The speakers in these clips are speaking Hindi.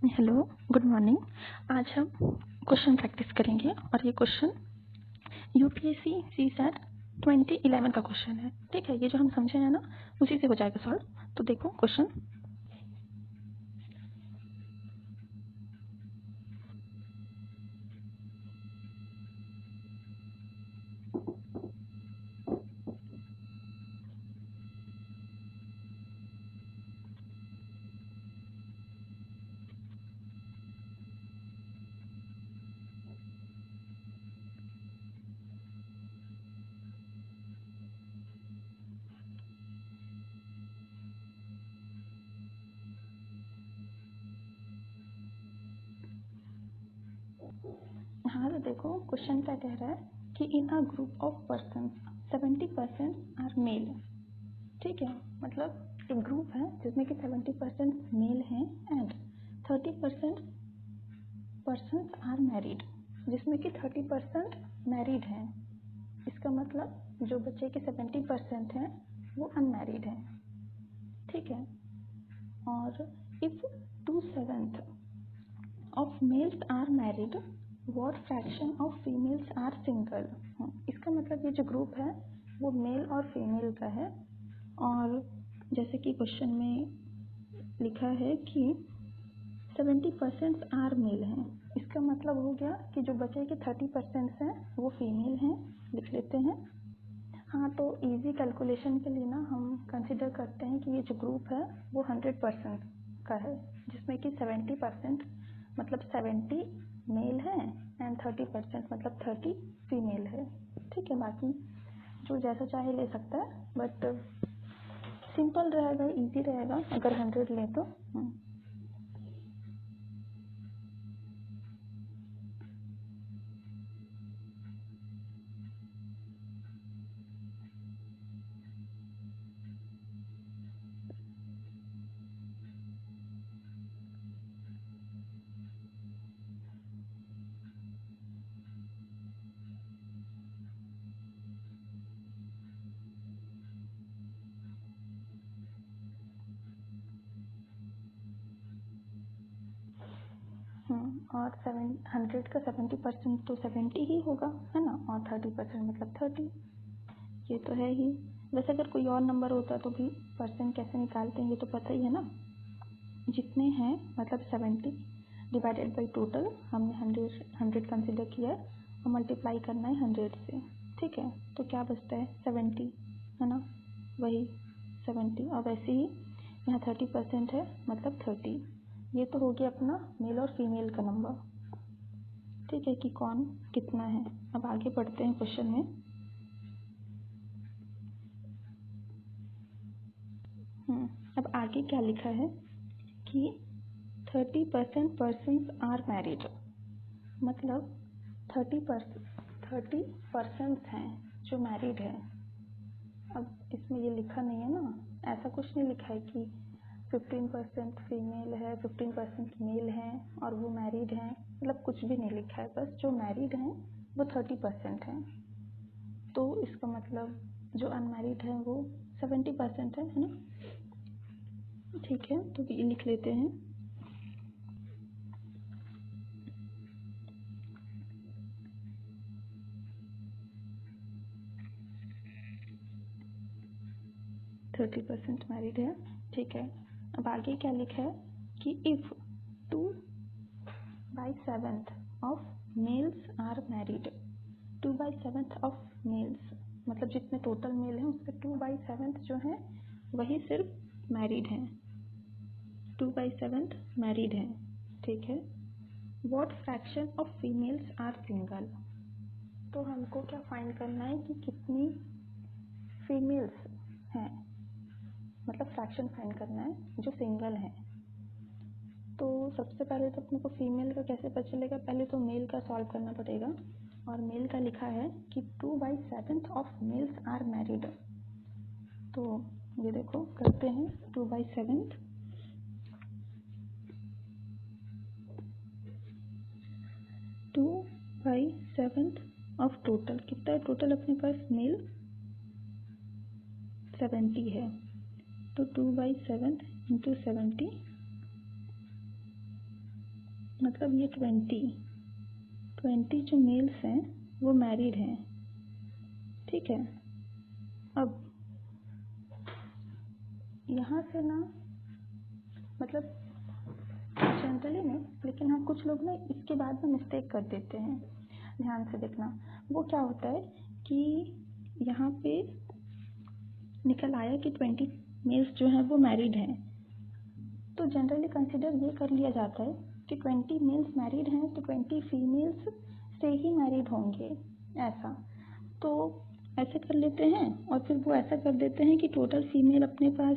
Hello, good morning. आज हम क्वेश्चन प्रैक्टिस करेंगे और ये क्वेश्चन यूपीएससी सीसैट 2011 का क्वेश्चन है। ठीक है, ये जो हम समझे हैं ना उसी से हो जाएगा सॉल्व। तो देखो क्वेश्चन। हाँ, तो देखो क्वेश्चन क्या कह रहा है कि in a group of person 70% are male. ठीक है, मतलब एक ग्रुप है जिसमें कि 70% मेल हैं एंड 30% पर्सन आर मैरिड, जिसमें कि 30% मैरिड हैं। इसका मतलब जो बच्चे के 70% हैं वो अनमैरिड हैं। ठीक है, और if 2/7 of males are married, what fraction of females are single. इसका मतलब ये जो ग्रुप है वो मेल और फीमेल का है, और जैसे कि क्वेश्चन में लिखा है कि 70% आर मेल हैं। इसका मतलब हो गया कि जो बचे के 30% हैं वो फीमेल हैं। लिख लेते हैं। हाँ, तो इजी कैलकुलेशन के लिए ना हम कंसिडर करते हैं कि ये जो ग्रुप है वो 100% का है, जिसमें कि 70% मतलब 70 मेल है एंड 30% मतलब 30 फीमेल है। ठीक है, बाकी जो जैसा चाहे ले सकता है, बट सिंपल रहेगा, इजी रहेगा अगर 100 ले तो। और 100 का 70% तो 70 ही होगा, है ना, और 30% मतलब 30। ये तो है ही। वैसे अगर कोई और नंबर होता तो भी परसेंट कैसे निकालते हैं ये तो पता ही है ना। जितने हैं मतलब 70 डिवाइडेड बाई टोटल, हमने 100 कंसिडर किया है और मल्टीप्लाई करना है 100 से। ठीक है, तो क्या बचता है 70, है ना, वही 70। और वैसे ही यहाँ 30% है मतलब 30। ये तो हो गया अपना मेल और फीमेल का नंबर। ठीक है, कि कौन कितना है। अब आगे बढ़ते हैं क्वेश्चन में। अब आगे क्या लिखा है कि 30% पर्सन्स आर मैरिड, मतलब 30% हैं जो मैरिड हैं। अब इसमें ये लिखा नहीं है ना, ऐसा कुछ नहीं लिखा है कि 15% फीमेल है 15% मेल हैं और वो मैरिड हैं, मतलब कुछ भी नहीं लिखा है। बस जो मैरिड हैं वो 30% हैं। तो इसका मतलब जो अनमैरिड है वो 70% है ना। ठीक है, तो ये लिख लेते हैं। थर्टी परसेंट मैरिड है। ठीक है, अब आगे क्या लिखा है कि if 2/7 of males are married. 2/7 of males मतलब जितने टोटल मेल हैं उसके 2/7 जो है वही सिर्फ मैरिड हैं। 2/7 मैरिड हैं। ठीक है, what fraction of females are single. तो हमको क्या फाइंड करना है कि कितनी फीमेल्स हैं, मतलब फ्रैक्शन फाइंड करना है जो सिंगल है। तो सबसे पहले तो अपने को फीमेल का कैसे पता चलेगा, पहले तो मेल का सॉल्व करना पड़ेगा। और मेल का लिखा है कि 2/7 ऑफ मेल्स आर मैरिड। तो ये देखो करते हैं 2/7 ऑफ टोटल कितना है, टोटल अपने पास मेल 70 है, तो 2/7 इंटू 70 मतलब ये 20 जो मेल्स हैं वो मैरिड हैं, ठीक है। अब यहाँ से ना, मतलब जनरली नहीं, लेकिन हाँ कुछ लोग ना इसके बाद में मिस्टेक कर देते हैं, ध्यान से देखना। वो क्या होता है कि यहाँ पे निकल आया कि 20 मेल्स जो हैं वो मैरिड हैं, तो जनरली कंसिडर ये कर लिया जाता है कि 20 मेल्स मैरिड हैं तो 20 फीमेल्स से ही मैरिड होंगे, ऐसा। तो ऐसे कर लेते हैं और फिर वो ऐसा कर देते हैं कि टोटल फीमेल अपने पास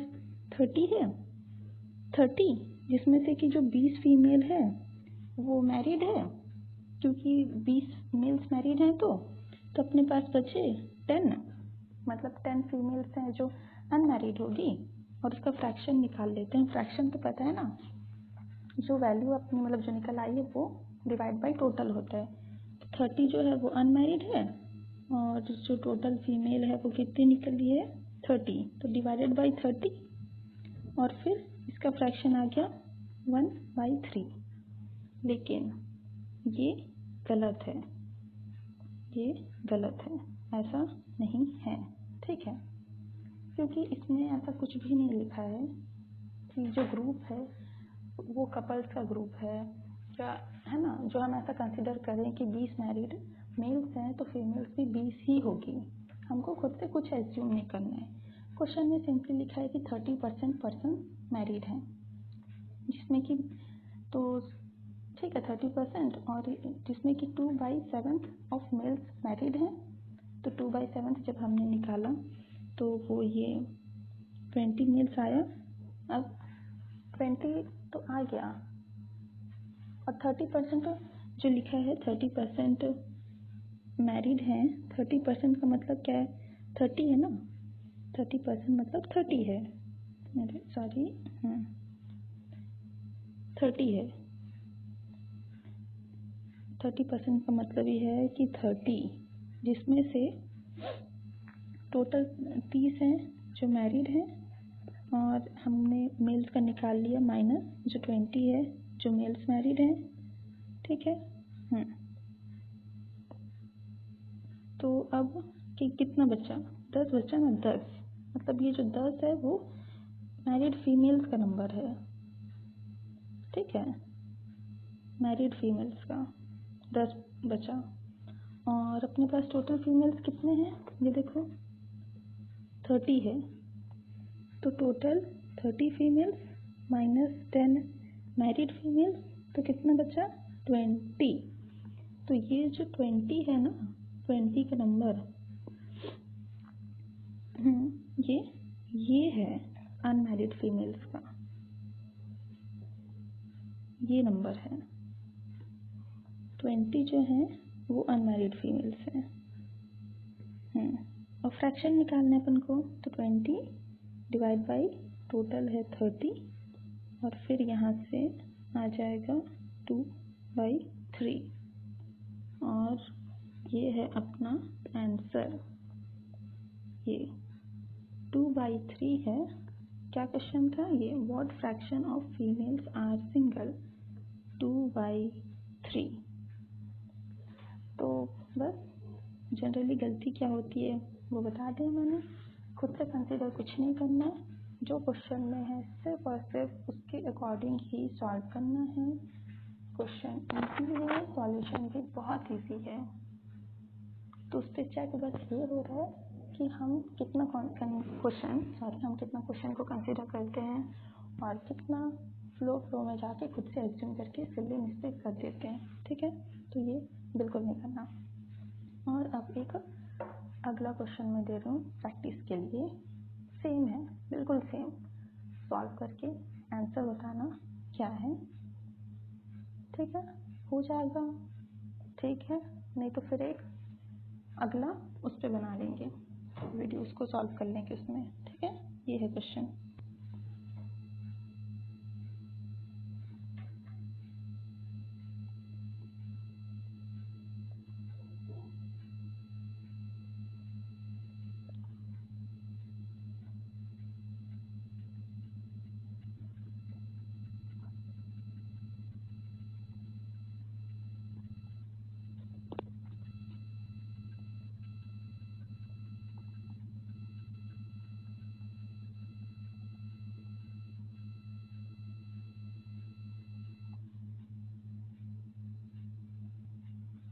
30 है, 30 जिसमें से कि जो 20 फीमेल है वो मैरिड है, क्योंकि 20 मेल्स मैरिड हैं तो अपने पास बचे 10, मतलब 10 फीमेल्स हैं जो अनमैरिड होगी, और उसका फ्रैक्शन निकाल लेते हैं। फ्रैक्शन तो पता है ना, जो वैल्यू अपनी मतलब जो निकल आई है वो डिवाइड बाय टोटल होता है। 30 जो है वो अनमैरिड है और जो टोटल फीमेल है वो कितनी निकली है 30, तो डिवाइडेड बाय 30 और फिर इसका फ्रैक्शन आ गया 1/3। लेकिन ये गलत है, ये गलत है, ऐसा नहीं है, ठीक है। क्योंकि इसमें ऐसा कुछ भी नहीं लिखा है कि जो ग्रुप है वो कपल्स का ग्रुप है, क्या है ना, जो हम ऐसा कंसिडर करें कि 20 मैरिड मेल्स हैं तो फीमेल्स भी 20 ही होगी। हमको खुद से कुछ एज्यूम नहीं करना है। क्वेश्चन में सिंपली लिखा है कि 30% पर्सन मैरिड हैं, जिसमें कि तो ठीक है 30%, और जिसमें कि 2/7 ऑफ मेल्स मैरिड हैं, तो 2/7 जब हमने निकाला तो वो ये 20 मेल्स आया। अब 20 तो आ गया और 30% जो लिखा है 30% मैरिड हैं, 30% का मतलब क्या है, 30 है ना, 30% मतलब 30 है, अरे सॉरी, 30 है। 30% का मतलब ये है कि 30 जिसमें से टोटल 30 हैं जो मैरिड हैं, और हमने मेल्स का निकाल लिया माइनस जो 20 है जो मेल्स मैरिड हैं, ठीक है। तो अब कि कितना बचा, 10 बचा ना, 10, मतलब ये जो 10 है वो मैरिड फीमेल्स का नंबर है, ठीक है, मैरिड फीमेल्स का 10 बचा। और अपने पास टोटल फीमेल्स कितने हैं, ये देखो 30 है, तो total 30 females minus 10 married females, तो कितना बचा 20। तो ये जो 20 है ना, 20 का नंबर, ये है अनमैरिड फीमेल्स का, ये नंबर है 20 जो है वो अनमैरिड फीमेल्स हैं। और फ्रैक्शन निकालना है अपन को, तो 20 डिवाइड बाई टोटल है 30 और फिर यहाँ से आ जाएगा 2/3 और ये है अपना आंसर, ये 2/3 है। क्या क्वेश्चन था ये, what fraction of females are single, 2/3। तो बस जनरली गलती क्या होती है वो बता दें मैंने, खुद से कंसिडर कुछ नहीं करना है, जो क्वेश्चन में है सिर्फ और सिर्फ उसके अकॉर्डिंग ही सॉल्व करना है। क्वेश्चन इजी है, सॉल्यूशन भी बहुत इजी है, तो उस पर चेक बस ये हो रहा है कि हम कितना क्वेश्चन को कंसिडर करते हैं और कितना फ्लो में जाके खुद से एज्यूम करके सिली मिस्टेक कर देते हैं, ठीक है। तो ये बिल्कुल नहीं करना। और अब एक अगला क्वेश्चन मैं दे रहा हूँ प्रैक्टिस के लिए, सेम है, बिल्कुल सेम, सॉल्व करके आंसर बताना क्या है, ठीक है। हो जाएगा, ठीक है, नहीं तो फिर एक अगला उस पर बना लेंगे वीडियो, उसको सॉल्व कर लेंगे उसमें, ठीक है। ये है क्वेश्चन।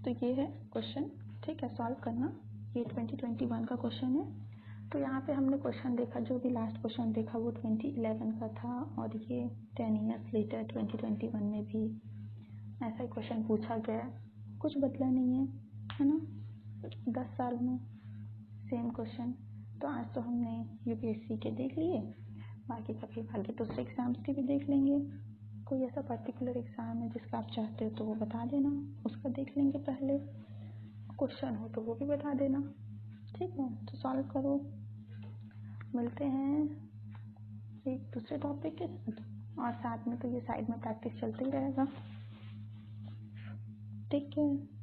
तो ये है क्वेश्चन, ठीक है, सॉल्व करना। ये 2021 का क्वेश्चन है। तो यहाँ पे हमने क्वेश्चन देखा, जो भी लास्ट क्वेश्चन देखा वो 2011 का था, और ये 10 ईयर्स लेटर 2021 में भी ऐसा ही क्वेश्चन पूछा गया है, कुछ बदला नहीं है ना, 10 साल में सेम क्वेश्चन। तो आज तो हमने यूपीएससी के देख लिए, बाकी कभी आगे दूसरे एग्जाम्स के भी देख लेंगे। कोई ऐसा पर्टिकुलर एग्ज़ाम है जिसका आप चाहते हो तो वो बता देना, उसका देख लेंगे पहले, क्वेश्चन हो तो वो भी बता देना, ठीक है। तो सॉल्व करो, मिलते हैं एक दूसरे टॉपिक के साथ, और साथ में तो ये साइड में प्रैक्टिस चलते ही रहेगा। Take care.